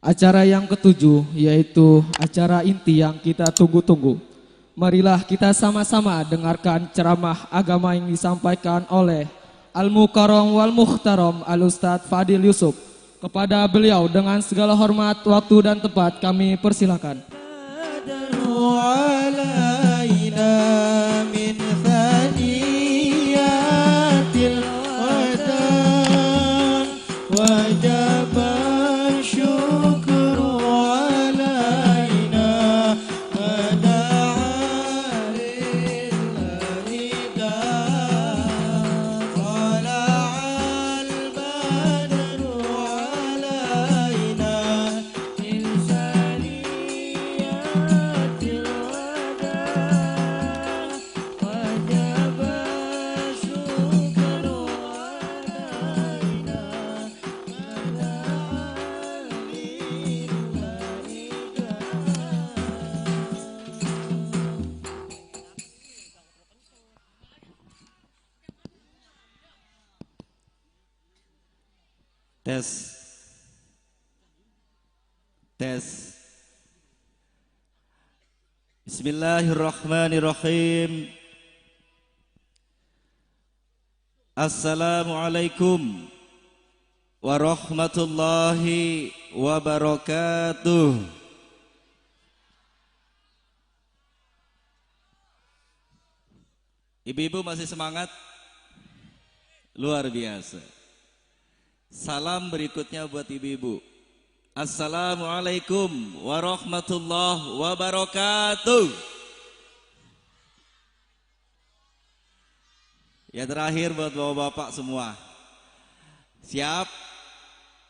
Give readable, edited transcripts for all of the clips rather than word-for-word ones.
Acara yang ketujuh yaitu acara inti yang kita tunggu-tunggu. Marilah kita sama-sama dengarkan ceramah agama yang disampaikan oleh Al-Mukarram wal Muhtaram Al-Ustadz Fadil Yusuf. Kepada beliau dengan segala hormat, waktu dan tempat kami persilakan. Tes. Bismillahirrahmanirrahim. Assalamualaikum warahmatullahi wabarakatuh. Ibu-ibu masih semangat? Luar biasa. Salam berikutnya buat ibu-ibu. Assalamualaikum warahmatullahi wabarakatuh. Ya terakhir buat bapak-bapak semua. Siap?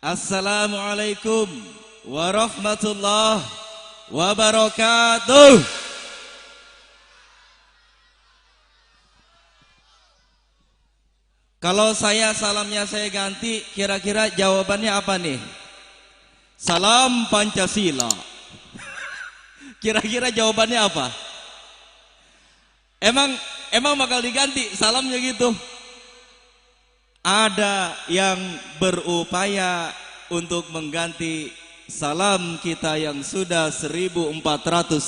Assalamualaikum warahmatullahi wabarakatuh. Kalau salamnya saya ganti, kira-kira jawabannya apa nih? Salam Pancasila. Kira-kira jawabannya apa? Emang bakal diganti salamnya gitu? Ada yang berupaya untuk mengganti salam kita yang sudah 1400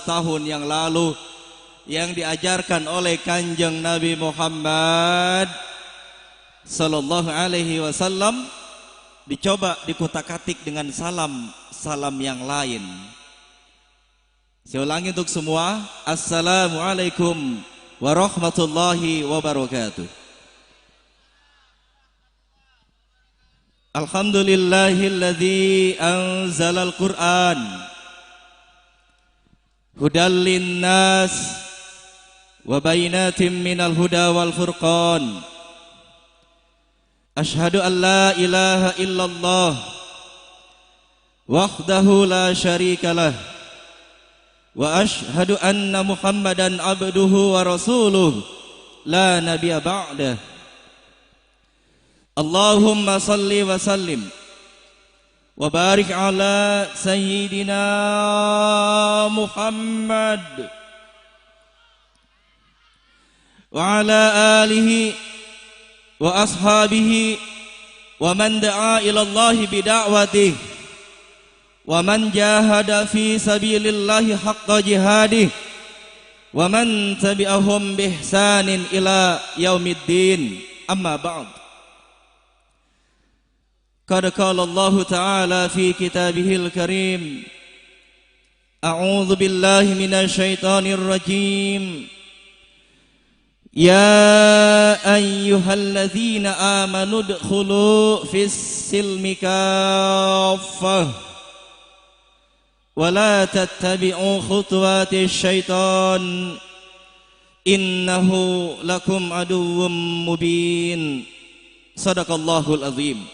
tahun yang lalu, yang diajarkan oleh Kanjeng Nabi Muhammad Sallallahu Alaihi Wasallam, dicoba dikutak-atik dengan salam yang lain. Saya ulangi untuk semua. Assalamualaikum warahmatullahi wabarakatuh. Alhamdulillahilladzi anzalal Qur'an hudal linnas wa bainatin minal huda wal furqan. Ashhadu an la ilaha illallah wahdahu la syarika lah wa ashhadu anna Muhammadan abduhu wa rasuluh la nabiyya ba'dah. Allahumma salli wa sallim wa barik ala sayyidina Muhammad wa ala alihi wa ashabihi wa man da'a ila Allah bida'watihi wa man jahada fi sabilillahi haqqa jihadihi wa man tabi'ahum bihsanin ila yaumiddin. Amma ba'd. Qad qala Allah ta'ala fi kitabihil karim, a'udzu billahi minasy syaithanir rajim. Ya ayyuhalladzina amanu udkhulu fis silmi kaffah wa la tattabi'u khutuwatis syaitan innahu lakum aduwwum mubin. Sadaqallahul azim.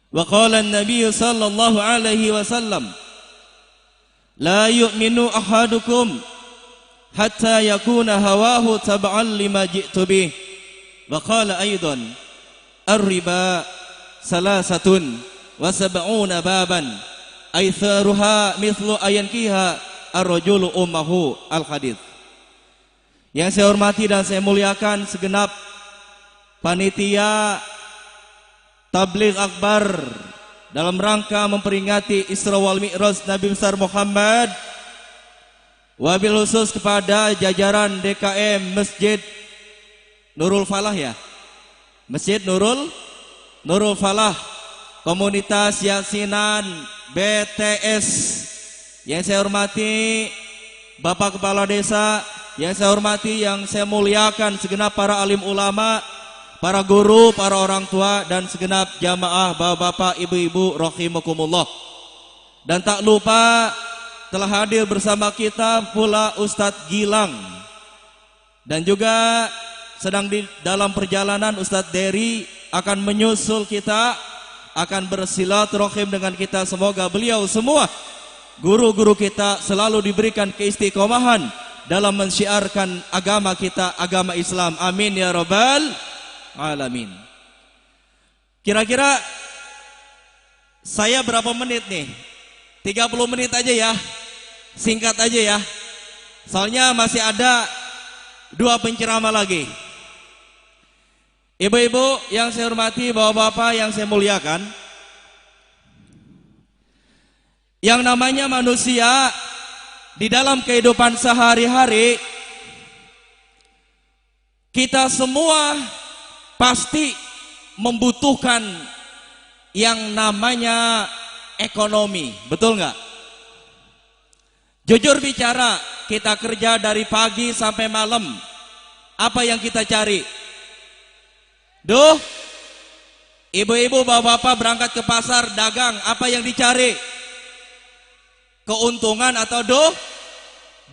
Wa qala an-nabiy sallallahu alaihi wasallam, la yu'minu ahadukum hatta yakuna hawahu tab'an lima ji'tu bih. Wa qala aidan, ar-riba salasatun wa sab'una baban aitharuha mithlu ayankiha ar-rajulu ummahu. Al-hadits. Yang saya hormati dan saya muliakan segenap panitia Tabligh Akbar dalam rangka memperingati Isra wal Mi'raj Nabi besar Muhammad, wabil khusus kepada jajaran DKM Masjid Nurul Falah ya, Masjid Nurul Falah, komunitas Yasinan BTS, yang saya hormati Bapak Kepala Desa, yang saya hormati, yang saya muliakan segenap para alim ulama, para guru, para orang tua, dan segenap jamaah bapak-bapak, ibu-ibu rahimakumullah. Dan tak lupa telah hadir bersama kita pula Ustadz Gilang, dan juga sedang di dalam perjalanan Ustadz Dery akan menyusul kita, akan bersilaturahim dengan kita. Semoga beliau semua guru-guru kita selalu diberikan keistiqomahan dalam mensyiarkan agama kita, agama Islam. Amin ya rabbal alamin. Kira-kira saya berapa menit nih? 30 menit aja ya. Singkat aja ya. Soalnya masih ada 2 penceramah lagi. Ibu-ibu yang saya hormati, bapak-bapak yang saya muliakan, yang namanya manusia di dalam kehidupan sehari-hari, kita semua pasti membutuhkan yang namanya ekonomi, betul nggak? Jujur bicara, kita kerja dari pagi sampai malam, apa yang kita cari? Ibu-ibu, bapak-bapak berangkat ke pasar dagang, apa yang dicari? Keuntungan atau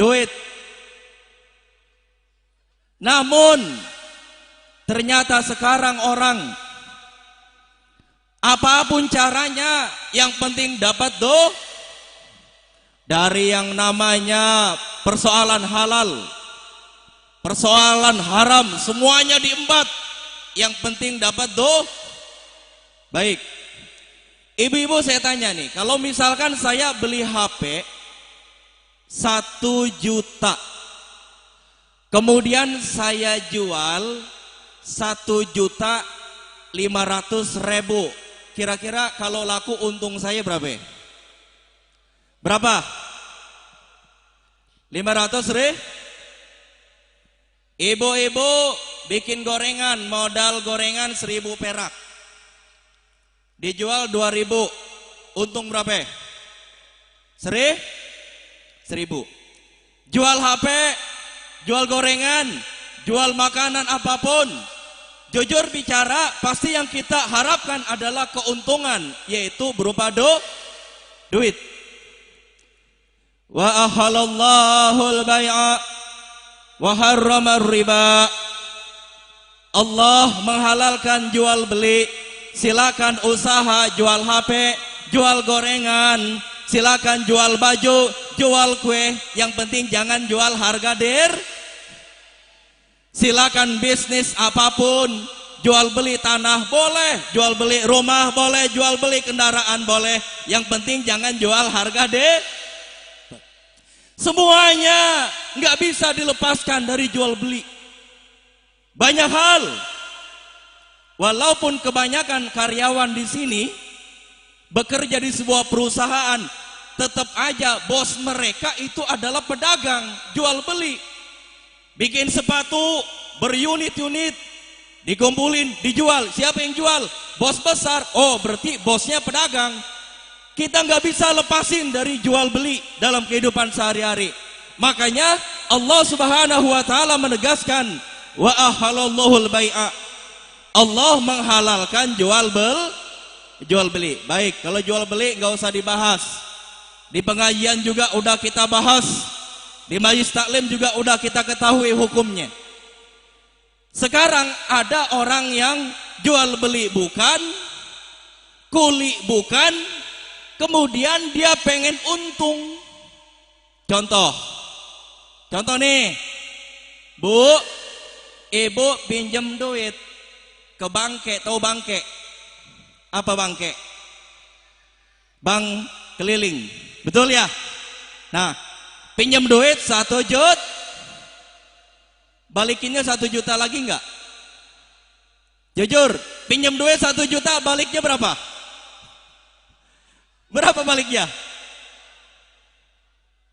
duit. Namun ternyata sekarang orang apapun caranya yang penting dapat dari yang namanya persoalan halal, persoalan haram, semuanya diembat, yang penting dapat baik. Ibu-ibu, saya tanya nih, kalau misalkan saya beli HP 1 juta, kemudian saya jual 1.500.000, kira-kira kalau laku untung saya berapa? Berapa? 500.000? Ibu-ibu bikin gorengan, modal gorengan 1.000 perak, dijual 2.000, untung berapa? 1.000. Jual HP, jual gorengan, jual makanan apapun, jujur bicara pasti yang kita harapkan adalah keuntungan, yaitu berupa duit. Wa ahallallahu al-bai'a wa harrama riba. Allah menghalalkan jual beli. Silakan usaha, jual HP, jual gorengan, silakan jual baju, jual kue, yang penting jangan jual harga silakan bisnis apapun, jual beli tanah boleh, jual beli rumah boleh, jual beli kendaraan boleh, yang penting jangan jual harga semuanya nggak bisa dilepaskan dari jual beli. Banyak hal. Walaupun kebanyakan karyawan di sini bekerja di sebuah perusahaan, tetap aja bos mereka itu adalah pedagang, jual beli. Bikin sepatu berunit-unit, dikumpulin, dijual. Siapa yang jual? Bos besar. Oh, berarti bosnya pedagang. Kita nggak bisa lepasin dari jual beli dalam kehidupan sehari-hari. Makanya Allah Subhanahu wa taala menegaskan, wa ahalallahu al-bai'a. Allah menghalalkan jual beli. Baik, kalau jual beli nggak usah dibahas. Di pengajian juga udah kita bahas. Di majelis taklim juga udah kita ketahui hukumnya. Sekarang ada orang yang jual beli bukan, kuli bukan, kemudian dia pengen untung. Contoh nih, Bu, Ibu pinjam duit ke bangke, tahu bangke? Apa bangke? Bank keliling, betul ya? Nah, pinjam duit 1 juta, balikinnya 1 juta lagi enggak? Jujur, pinjam duit 1 juta, baliknya berapa? Berapa baliknya?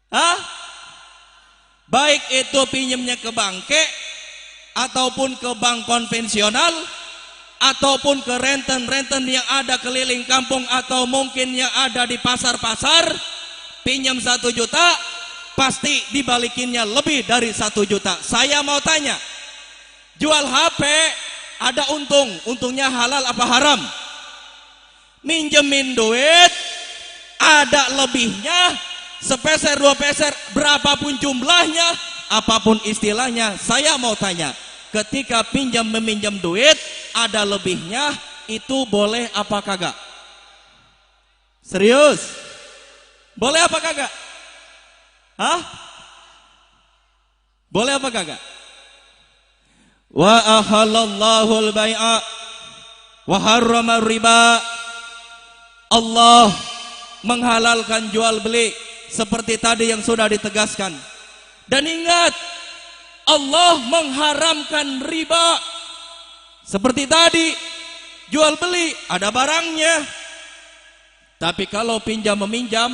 Hah? Baik itu pinjamnya ke bangke, ataupun ke bank konvensional, ataupun ke renten-renten yang ada keliling kampung, atau mungkin yang ada di pasar-pasar, pinjam 1 juta, pasti dibalikinnya lebih dari 1 juta. Saya mau tanya, jual HP ada untung, untungnya halal apa haram? Minjemin duit ada lebihnya, sepeser 2 peser, berapapun jumlahnya, apapun istilahnya. Saya mau tanya, ketika pinjam meminjam duit ada lebihnya, itu boleh apa kagak? Serius? Boleh apa kagak? Hah? Boleh apa kagak? Wa ahallallahu al-bai'a wa harrama riba. Allah menghalalkan jual beli seperti tadi yang sudah ditegaskan. Dan ingat, Allah mengharamkan riba. Seperti tadi, jual beli ada barangnya. Tapi kalau pinjam meminjam,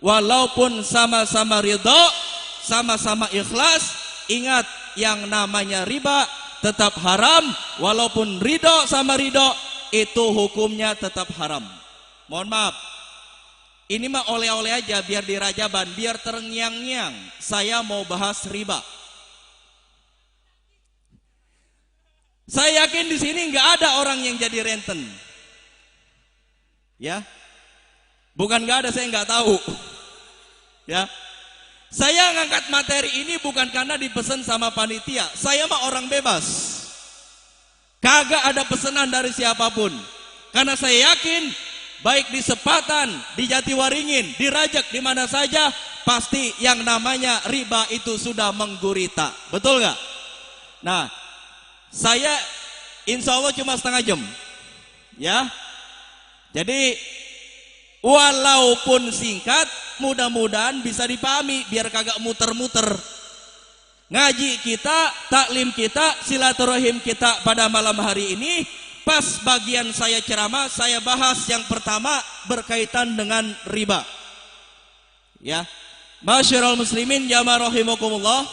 walaupun sama-sama ridho, sama-sama ikhlas, ingat yang namanya riba tetap haram. Walaupun ridho sama ridho, itu hukumnya tetap haram. Mohon maaf, ini mah oleh-oleh aja biar dirajaban, biar terngiang-ngiang. Saya mau bahas riba. Saya yakin di sini nggak ada orang yang jadi renten. Ya, bukan nggak ada, saya nggak tahu. Ya, saya ngangkat materi ini bukan karena dipesan sama panitia. Saya mah orang bebas. Kagak ada pesanan dari siapapun. Karena saya yakin, baik di Sepatan, di Jatiwaringin, di Rajak, di mana saja, pasti yang namanya riba itu sudah menggurita. Betul nggak? Nah, saya insya Allah cuma setengah jam. Ya, jadi walaupun singkat, mudah-mudahan bisa dipahami biar kagak muter-muter. Ngaji kita, taklim kita, silaturahim kita pada malam hari ini, pas bagian saya ceramah, saya bahas yang pertama berkaitan dengan riba. Ya, Masyarul muslimin jamaah rahimakumullah.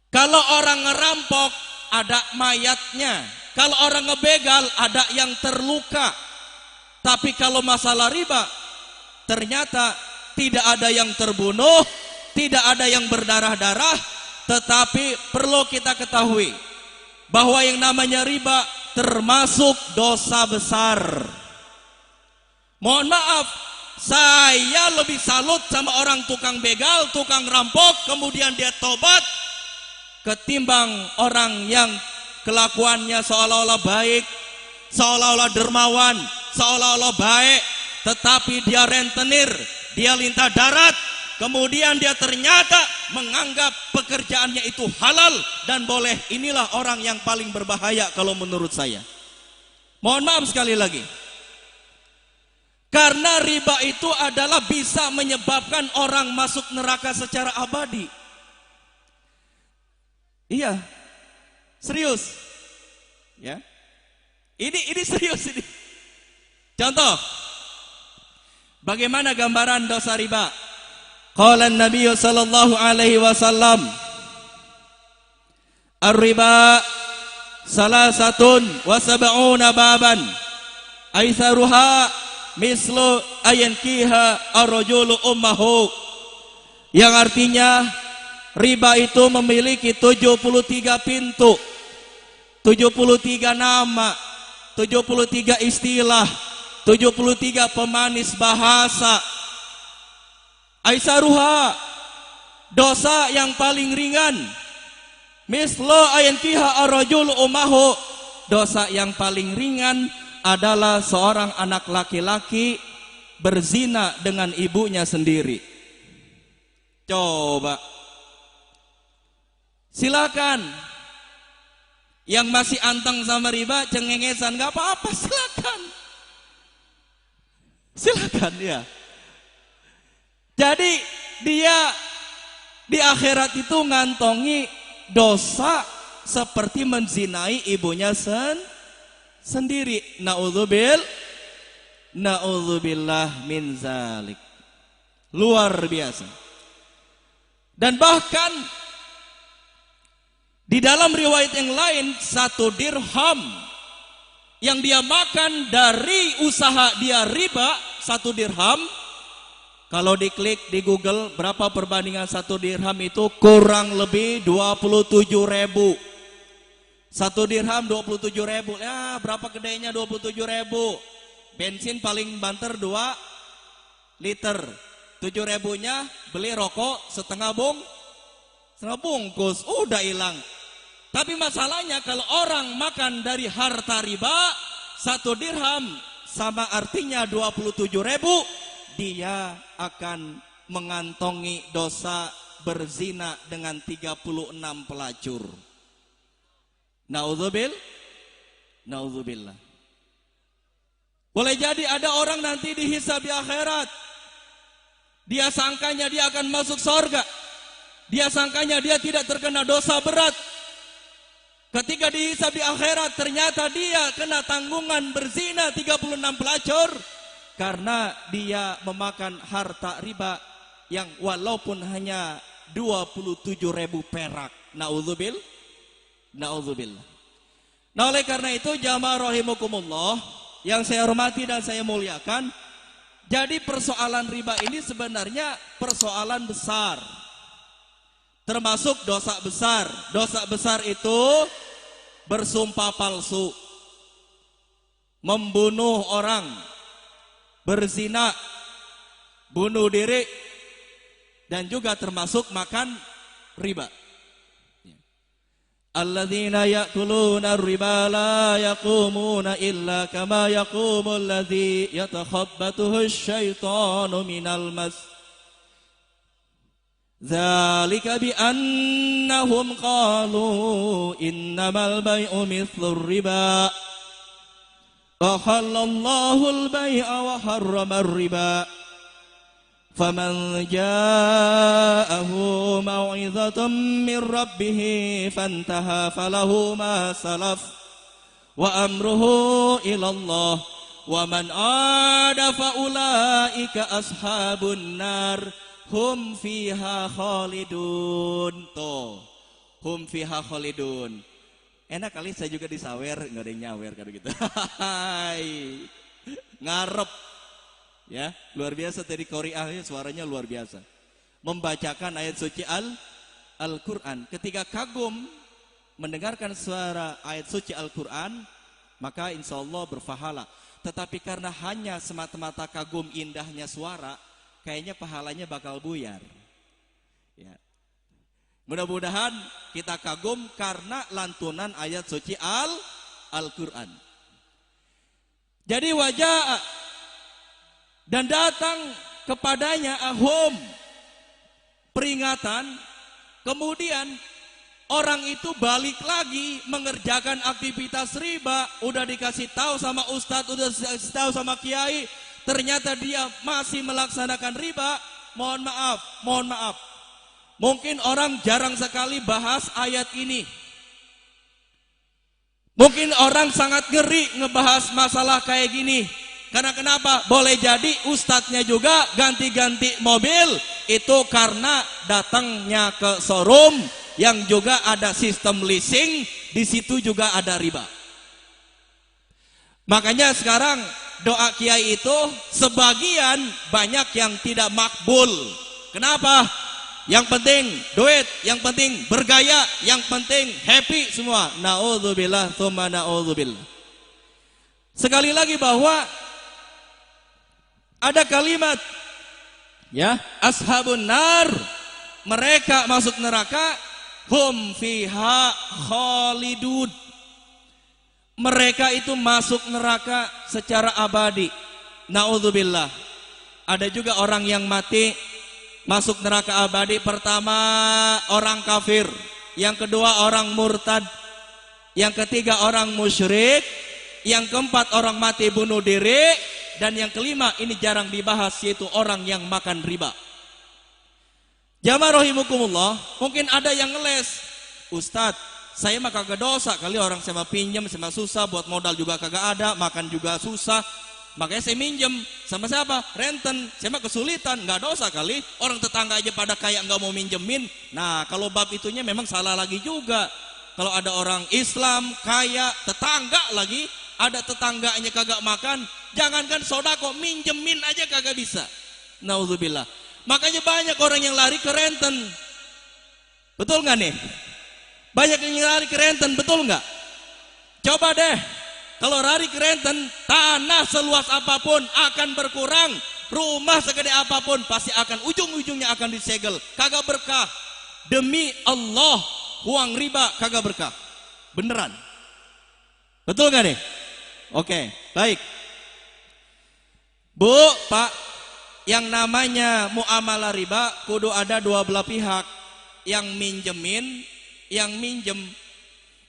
Kalau orang ngerampok ada mayatnya, kalau orang ngebegal ada yang terluka. Tapi kalau masalah riba, ternyata tidak ada yang terbunuh, tidak ada yang berdarah-darah. Tetapi perlu kita ketahui bahwa yang namanya riba termasuk dosa besar. Mohon maaf, saya lebih salut sama orang tukang begal, tukang rampok, kemudian dia tobat, ketimbang orang yang kelakuannya seolah-olah baik, seolah-olah dermawan, seolah-olah baik, tetapi dia rentenir, dia lintah darat, kemudian dia ternyata menganggap pekerjaannya itu halal dan boleh. Inilah orang yang paling berbahaya kalau menurut saya. Mohon maaf sekali lagi, karena riba itu adalah bisa menyebabkan orang masuk neraka secara abadi. Iya, serius. Ya, ini serius ini. Contoh, bagaimana gambaran dosa riba? Qala Nabi sallallahu alaihi wasallam, ar-riba salasatun wa sab'una baban, aitsaruha mislu ayankiha ar-rajulu ummahu. Yang artinya riba itu memiliki 73 pintu, 73 nama, 73 istilah, 73 pemanis bahasa. Aisaruha, dosa yang paling ringan. Mislo ayankiha ar-rajul umahu, dosa yang paling ringan adalah seorang anak laki-laki berzina dengan ibunya sendiri. Coba, silakan. Yang masih anteng sama riba, cengengesan, gak apa-apa, silakan. Silakan ya. Jadi dia di akhirat itu ngantongi dosa seperti menzinai ibunya sendiri. Naudzubillah. Na'udzubillah min zalik. Luar biasa. Dan bahkan di dalam riwayat yang lain, 1 dirham yang dia makan dari usaha dia riba, 1 dirham. Kalau diklik di Google, berapa perbandingan 1 dirham itu? Kurang lebih 27.000. 1 dirham 27.000. Ya, berapa gedenya 27.000? Bensin paling banter 2 liter. 7.000-nya beli rokok setengah bungkus. Udah hilang. Tapi masalahnya kalau orang makan dari harta riba, 1 dirham sama artinya 27.000, dia akan mengantongi dosa berzina dengan 36 pelacur. Naudzubillah. Boleh jadi ada orang nanti dihisab di akhirat. Dia sangkanya dia akan masuk surga. Dia sangkanya dia tidak terkena dosa berat. Ketika dihisab di akhirat, ternyata dia kena tanggungan berzina 36 pelacur. Karena dia memakan harta riba yang walaupun hanya 27.000 perak. Na'udzubillah. Nah, oleh karena itu jamaah rahimakumullah yang saya hormati dan saya muliakan, jadi persoalan riba ini sebenarnya persoalan besar. Termasuk dosa besar. Dosa besar itu bersumpah palsu, membunuh orang, berzina, bunuh diri, dan juga termasuk makan riba. Alladzina ya'kuluna ar-riba la yaqumuna illa kama yaqumul ladzi yatakhabbathu asy-syaitanu minal mas. Dzalika bi annahum qalu innamal bai'u mithlur riba. Wa halallahu al-bai'a wa harrama ar-riba. Faman ja'ahu mau'izatun min rabbih fantaha falahu ma salaf wa amruhu ila Allah wa man 'ada fa ulaika ashabun nar hum fiha khalidun. Hum fiha khalidun. Enak kali saya juga disawer, enggak ada yang nyawer kan gitu. Ngarep. Ya, luar biasa tadi qori'ahnya, suaranya luar biasa. Membacakan ayat suci Al-Quran. Ketika kagum mendengarkan suara ayat suci Al-Quran, maka insya Allah berpahala. Tetapi karena hanya semata-mata kagum indahnya suara, kayaknya pahalanya bakal buyar. Ya. Mudah-mudahan kita kagum karena lantunan ayat suci Al-Quran. Jadi wajah dan datang kepadanya ahum, peringatan. Kemudian orang itu balik lagi mengerjakan aktivitas riba. Udah dikasih tahu sama ustadz, udah dikasih tahu sama kiai, ternyata dia masih melaksanakan riba. Mohon maaf. Mungkin orang jarang sekali bahas ayat ini. Mungkin orang sangat ngeri ngebahas masalah kayak gini. Karena kenapa? Boleh jadi ustadznya juga ganti-ganti mobil. Itu karena datangnya ke showroom yang juga ada sistem leasing. Di situ juga ada riba. Makanya sekarang doa kiai itu sebagian banyak yang tidak makbul. Kenapa? Yang penting duit, yang penting bergaya, yang penting happy semua. Na'udzubillah tsumma na'udzubillah. Sekali lagi bahwa ada kalimat, ya, ashabun nar, mereka masuk neraka, hum fiha khalidun. Mereka itu masuk neraka secara abadi. Naudzubillah. Ada juga orang yang mati masuk neraka abadi. Pertama orang kafir, yang kedua orang murtad, yang ketiga orang musyrik, yang keempat orang mati bunuh diri. Dan yang kelima, ini jarang dibahas, yaitu orang yang makan riba. Jamaah rahimakumullah, mungkin ada yang ngeles, Ustadz, saya mah kagak dosa kali, orang saya mah pinjam, saya mah susah, buat modal juga kagak ada, makan juga susah. Makanya saya minjem sama siapa? Renten. Saya mah kesulitan, nggak dosa kali. Orang tetangga aja pada kaya nggak mau minjemin. Nah kalau bab itunya memang salah lagi juga. Kalau ada orang Islam kaya, tetangga lagi, ada tetangganya kagak makan, jangankan sodako, minjemin aja kagak bisa. Nauzubillah. Makanya banyak orang yang lari ke renten. Betul nggak nih? Banyak yang lari ke renten, betul nggak? Coba deh. Kalau lari ke renten, tanah seluas apapun akan berkurang, rumah segede apapun pasti akan ujung-ujungnya akan disegel, kagak berkah. Demi Allah, uang riba kagak berkah. Beneran. Betul gak nih? Oke, baik. Bu, Pak, yang namanya muamalah riba kudu ada dua belah pihak. Yang minjemin, yang minjem.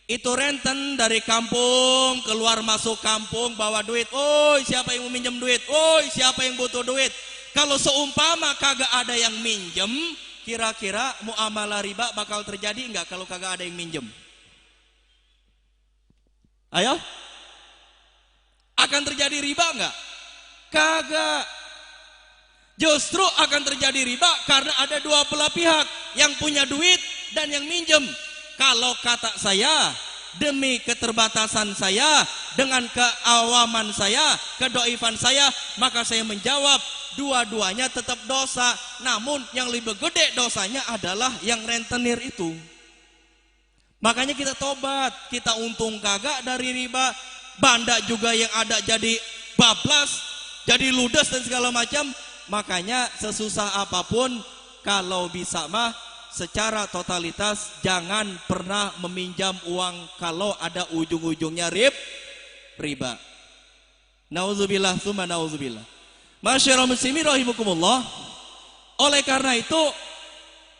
Itu renten dari kampung, keluar masuk kampung, bawa duit. Oi, siapa yang mau minjem duit? Oi, siapa yang butuh duit? Kalau seumpama kagak ada yang minjem, kira-kira muamalah riba bakal terjadi enggak kalau kagak ada yang minjem? Ayo? Akan terjadi riba enggak? Kagak. Justru akan terjadi riba karena ada dua belah pihak, yang punya duit dan yang minjem. Kalau kata saya, demi keterbatasan saya, dengan keawaman saya, kedoifan saya, maka saya menjawab dua-duanya tetap dosa. Namun yang lebih gede dosanya adalah yang rentenir itu. Makanya kita tobat, kita untung kagak dari riba. Banda juga yang ada jadi bablas, jadi ludes dan segala macam. Makanya sesusah apapun, kalau bisa mah secara totalitas jangan pernah meminjam uang kalau ada ujung-ujungnya riba. Nauzubillah tsumma nauzubillah. Masyaallah muslimin rahimakumullah. Oleh karena itu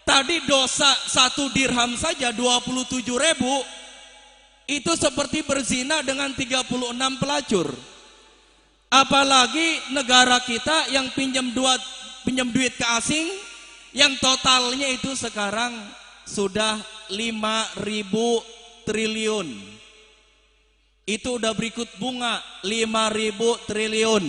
tadi dosa 1 dirham saja 27.000 itu seperti berzina dengan 36 pelacur. Apalagi negara kita yang pinjam duit ke asing, yang totalnya itu sekarang sudah 5.000 triliun. Itu udah berikut bunga 5.000 triliun.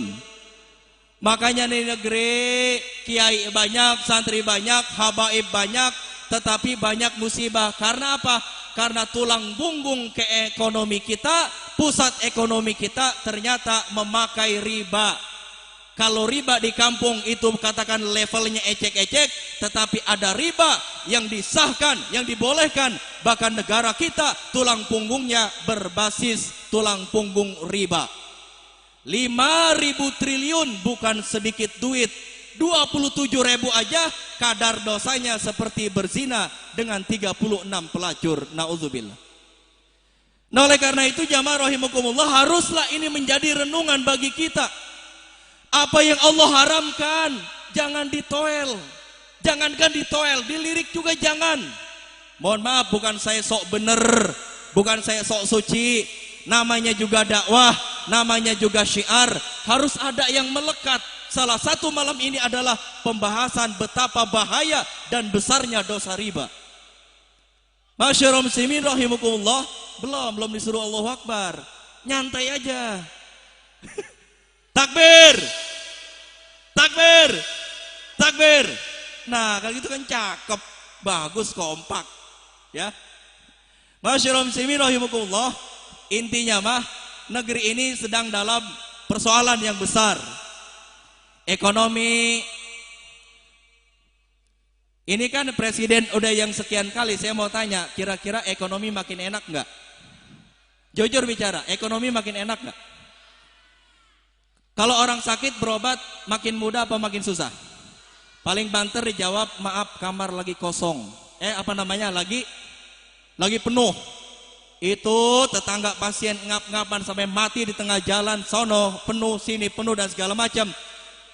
Makanya di negeri kiai banyak, santri banyak, habaib banyak, tetapi banyak musibah. Karena apa? Karena tulang punggung ke ekonomi kita, pusat ekonomi kita ternyata memakai riba. Kalau riba di kampung itu katakan levelnya ecek-ecek, tetapi ada riba yang disahkan, yang dibolehkan. Bahkan negara kita tulang punggungnya berbasis tulang punggung riba. 5.000 triliun bukan sedikit duit. 27.000 aja kadar dosanya seperti berzina dengan 36 pelacur. Nauzubillah. Nah oleh karena itu jamaah rahimakumullah, haruslah ini menjadi renungan bagi kita. Apa yang Allah haramkan jangan ditoel. Jangankan ditoel, dilirik juga jangan. Mohon maaf, bukan saya sok bener, bukan saya sok suci. Namanya juga dakwah, namanya juga syiar. Harus ada yang melekat. Salah satu malam ini adalah pembahasan betapa bahaya dan besarnya dosa riba. Masyaallah muslimin rahimakumullah. Belum disuruh Allahu Akbar. Nyantai aja. Takbir. Takbir. Takbir. Nah, kalau gitu kan cakep, bagus, kompak. Ya. Masyaallah muslimin rahimakumullah. Intinya mah negeri ini sedang dalam persoalan yang besar. Ekonomi. Ini kan presiden udah yang sekian kali. Saya mau tanya, kira-kira ekonomi makin enak nggak? Jujur bicara, ekonomi makin enak nggak? Kalau orang sakit berobat makin mudah apa makin susah? Paling banter dijawab, maaf kamar lagi kosong. Lagi penuh. Itu tetangga pasien ngap-ngapan sampai mati di tengah jalan, sono penuh, sini penuh dan segala macam.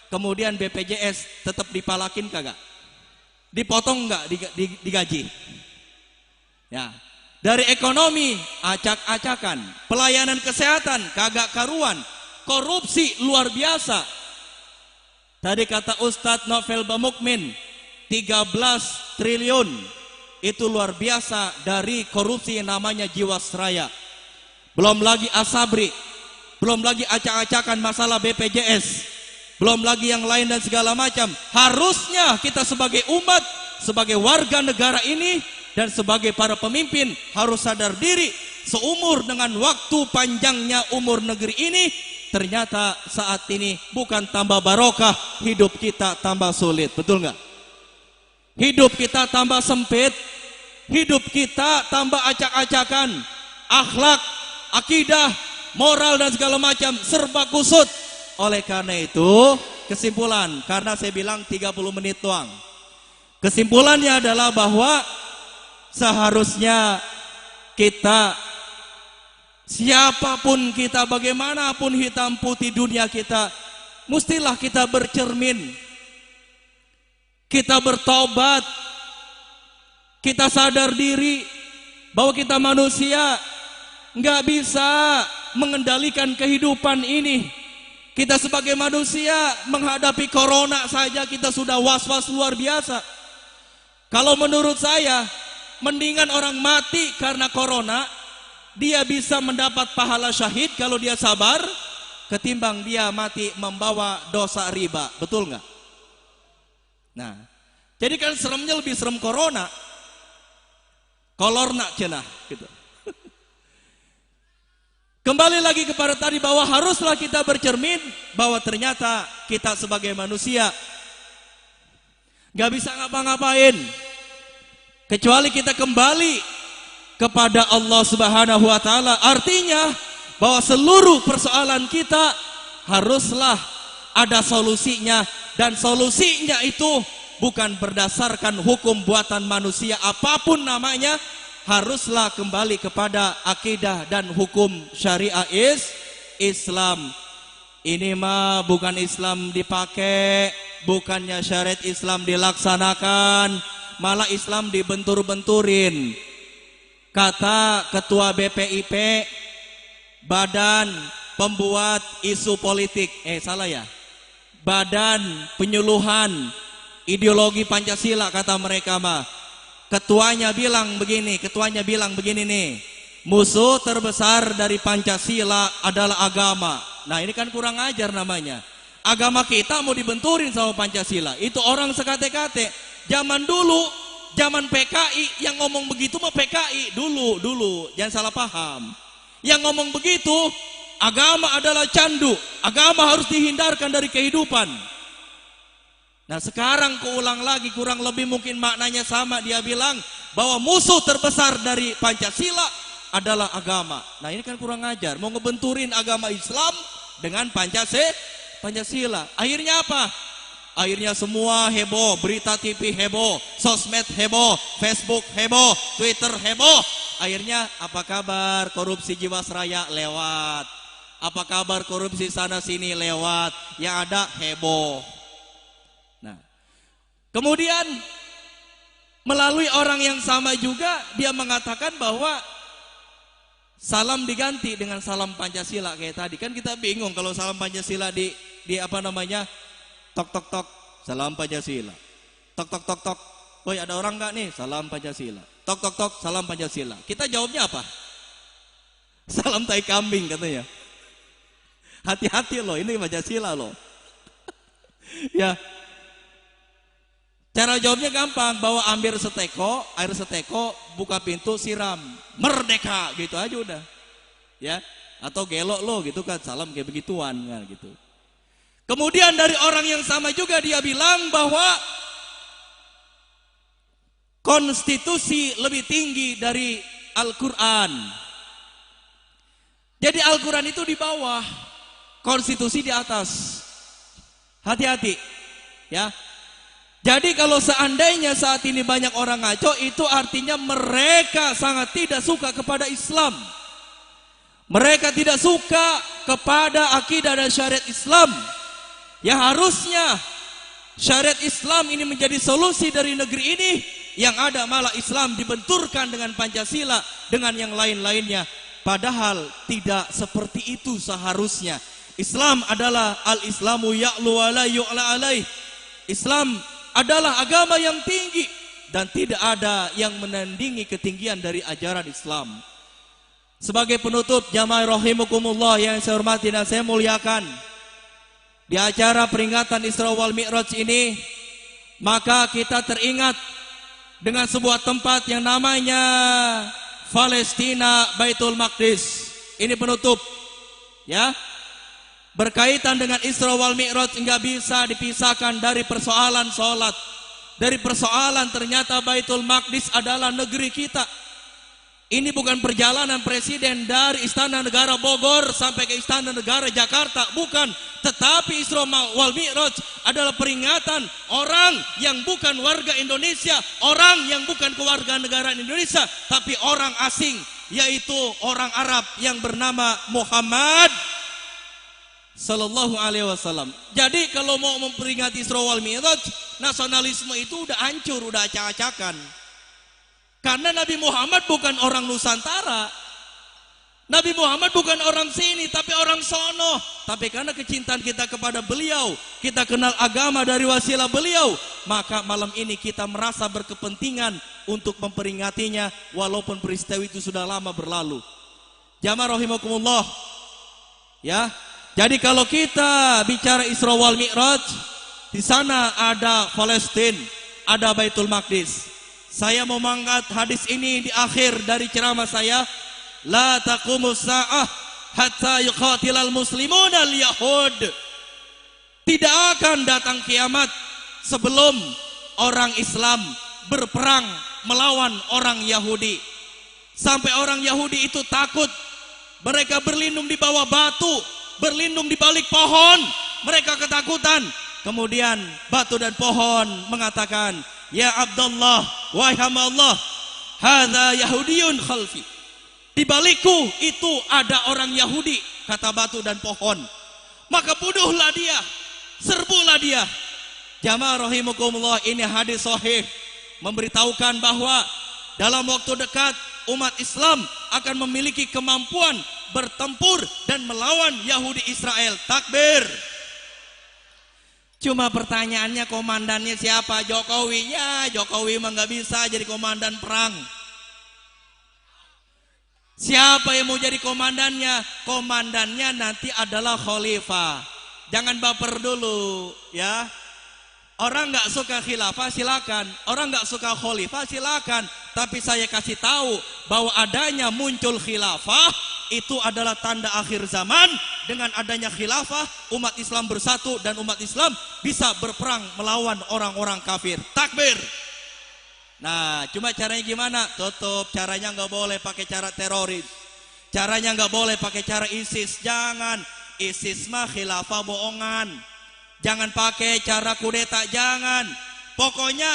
Kemudian BPJS tetap dipalakin kagak? Dipotong nggak digaji? Ya. Dari ekonomi acak-acakan, pelayanan kesehatan kagak karuan, korupsi luar biasa. Tadi kata Ustadz Novel Bamukmin 13 triliun itu luar biasa dari korupsi yang namanya Jiwasraya. Belum lagi Asabri belum lagi acak-acakan masalah BPJS, belum lagi yang lain dan segala macam. Harusnya kita sebagai umat, sebagai warga negara ini, dan sebagai para pemimpin harus sadar diri, seumur dengan waktu panjangnya umur negeri ini, ternyata saat ini bukan tambah barokah, hidup kita tambah sulit. Betul nggak? Hidup kita tambah sempit, hidup kita tambah acak-acakan, akhlak, akidah, moral dan segala macam serba kusut. Oleh karena itu, kesimpulan, karena saya bilang 30 menit doang. Kesimpulannya adalah bahwa seharusnya kita, siapapun kita, bagaimanapun hitam putih dunia kita, mestilah kita bercermin, kita bertobat, kita sadar diri bahwa kita manusia nggak bisa mengendalikan kehidupan ini. Kita sebagai manusia menghadapi corona saja kita sudah was-was luar biasa. Kalau menurut saya, mendingan orang mati karena corona, dia bisa mendapat pahala syahid kalau dia sabar, ketimbang dia mati membawa dosa riba. Betul nggak? Nah, jadi kan seremnya lebih serem corona. Kolorna cenah gitu. Kembali lagi kepada tadi bahwa haruslah kita bercermin bahwa ternyata kita sebagai manusia gak bisa ngapa-ngapain kecuali kita kembali kepada Allah Subhanahu wa taala. Artinya bahwa seluruh persoalan kita haruslah ada solusinya, dan solusinya itu bukan berdasarkan hukum buatan manusia apapun namanya. Haruslah kembali kepada akidah dan hukum syariah Islam. Ini mah bukan Islam dipakai, bukannya syariat Islam dilaksanakan, malah Islam dibentur-benturin. Kata ketua BPIP, Badan Pembuat Isu Politik, salah ya, Badan Penyuluhan Ideologi Pancasila, kata mereka mah. Ketuanya bilang begini nih, musuh terbesar dari Pancasila adalah agama. Nah ini kan kurang ajar namanya. Agama kita mau dibenturin sama Pancasila. Itu orang sekate-kate. Zaman dulu, zaman PKI, yang ngomong begitu mah PKI dulu, jangan salah paham. Yang ngomong begitu, agama adalah candu, agama harus dihindarkan dari kehidupan. Nah sekarang keulang lagi, kurang lebih mungkin maknanya sama. Dia bilang bahwa musuh terbesar dari Pancasila adalah agama. Nah ini kan kurang ajar, mau ngebenturin agama Islam dengan Pancasila. Akhirnya apa? Akhirnya semua heboh, berita TV heboh, sosmed heboh, Facebook heboh, Twitter heboh. Akhirnya apa kabar korupsi Jiwasraya lewat, apa kabar korupsi sana sini lewat, yang ada heboh. Nah, kemudian melalui orang yang sama juga dia mengatakan bahwa salam diganti dengan salam Pancasila kayak tadi. Kan kita bingung kalau salam Pancasila di apa namanya? Tok tok tok, salam Pancasila. Tok tok tok tok. Woi, ada orang enggak nih? Salam Pancasila. Tok tok tok, salam Pancasila. Kita jawabnya apa? Salam tai kambing katanya. Hati-hati loh, ini Pancasila loh. Ya. Cara jawabnya gampang, bawa air seteko, buka pintu, siram, merdeka, gitu aja udah, ya. Atau gelok lo, gitu kan, salam kayak begituan, kan, gitu. Kemudian dari orang yang sama juga dia bilang bahwa konstitusi lebih tinggi dari Al-Quran. Jadi Al-Quran itu di bawah, konstitusi di atas. Hati-hati, ya. Jadi kalau seandainya saat ini banyak orang ngaco, itu artinya mereka sangat tidak suka kepada Islam. Mereka tidak suka kepada akidah dan syariat Islam. Ya harusnya syariat Islam ini menjadi solusi dari negeri ini. Yang ada malah Islam dibenturkan dengan Pancasila, dengan yang lain-lainnya. Padahal tidak seperti itu seharusnya. Islam adalah al-Islamu ya'lu wa la yu'la alaih. Islam adalah agama yang tinggi dan tidak ada yang menandingi ketinggian dari ajaran Islam. Sebagai penutup, jamaah rahimakumullah yang saya hormati dan saya muliakan, di acara peringatan Isra wal Mi'raj ini, maka kita teringat dengan sebuah tempat yang namanya Palestina, Baitul Maqdis. Ini penutup, ya. Berkaitan dengan Isra wal Mi'raj enggak bisa dipisahkan dari persoalan sholat, dari persoalan ternyata Baitul Maqdis adalah negeri kita. Ini bukan perjalanan presiden dari Istana Negara Bogor sampai ke Istana Negara Jakarta, bukan. Tetapi Isra wal Mi'raj adalah peringatan orang yang bukan warga Indonesia, orang yang bukan kewarganegaraan Indonesia, tapi orang asing, yaitu orang Arab yang bernama Muhammad Sallallahu Alaihi Wasallam. Jadi kalau mau memperingati Isra wal Mi'raj, nasionalisme itu udah hancur, udah acak-acakan. Karena Nabi Muhammad bukan orang Nusantara, Nabi Muhammad bukan orang sini, tapi orang sono. Tapi karena kecintaan kita kepada beliau, kita kenal agama dari wasilah beliau, maka malam ini kita merasa berkepentingan untuk memperingatinya, walaupun peristiwa itu sudah lama berlalu. Jamaah rahimakumullah, ya. Jadi kalau kita bicara Isra wal Mi'raj, di sana ada Palestina, ada Baitul Maqdis. Saya mau mengangkat hadis ini di akhir dari ceramah saya. La taqumus sa'ah hatta yuqatilal muslimun al-yahud. Tidak akan datang kiamat sebelum orang Islam berperang melawan orang Yahudi. Sampai orang Yahudi itu takut. Mereka berlindung di bawah batu, berlindung di balik pohon. Mereka ketakutan. Kemudian batu dan pohon mengatakan, ya Abdullah, wahai hamba Allah, hadza yahudiyun khalfi. Di balikku itu ada orang Yahudi, kata batu dan pohon. Maka bunuhlah dia, serbulah dia. Jamaah rahimakumullah, ini hadis sahih memberitahukan bahwa dalam waktu dekat umat Islam akan memiliki kemampuan bertempur dan melawan Yahudi Israel. Takbir. Cuma pertanyaannya, komandannya siapa? Jokowi. Ya, Jokowi mah nggak bisa jadi komandan perang. Siapa yang mau jadi komandannya? Komandannya nanti adalah khalifah. Jangan baper dulu, ya. Orang nggak suka khilafah silakan, orang nggak suka khalifah silakan. Tapi saya kasih tahu bahwa adanya muncul khilafah itu adalah tanda akhir zaman. Dengan adanya khilafah, umat Islam bersatu dan umat Islam bisa berperang melawan orang-orang kafir. Takbir. Nah, cuma caranya gimana? Tutup. Caranya nggak boleh pakai cara teroris. Caranya nggak boleh pakai cara ISIS. Jangan. ISIS mah khilafah bohongan. Jangan pakai cara kudeta. Jangan. Pokoknya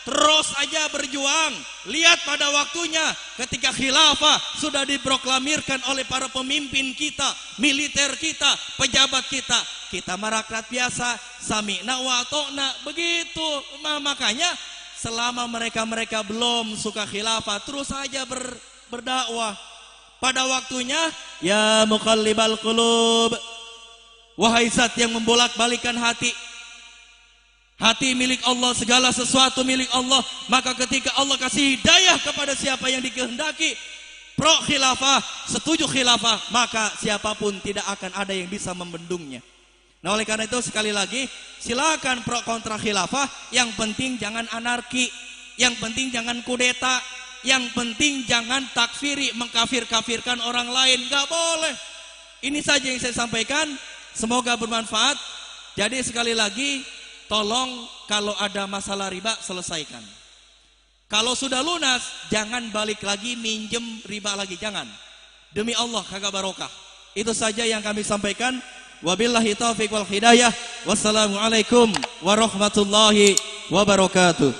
terus aja berjuang. Lihat pada waktunya ketika khilafah sudah diproklamirkan oleh para pemimpin kita, militer kita, pejabat kita. Kita mah rakyat biasa, sami'na wa ata'na, begitu. Makanya selama mereka belum suka khilafah, terus saja berdakwah. Pada waktunya, ya muqallibal qulub, wahai zat yang membolak-balikan hati. Hati milik Allah, segala sesuatu milik Allah. Maka ketika Allah kasih hidayah kepada siapa yang dikehendaki, pro khilafah, setuju khilafah, maka siapapun tidak akan ada yang bisa membendungnya. Nah, oleh karena itu sekali lagi, silakan pro kontra khilafah. Yang penting jangan anarki, yang penting jangan kudeta, yang penting jangan takfiri, mengkafir-kafirkan orang lain. Gak boleh. Ini saja yang saya sampaikan. Semoga bermanfaat. Jadi sekali lagi, tolong kalau ada masalah riba selesaikan. Kalau sudah lunas, jangan balik lagi minjem riba lagi, jangan. Demi Allah kagak barokah. Itu saja yang kami sampaikan. Wabillahi taufiq wal hidayah. Wassalamualaikum warahmatullahi wabarakatuh.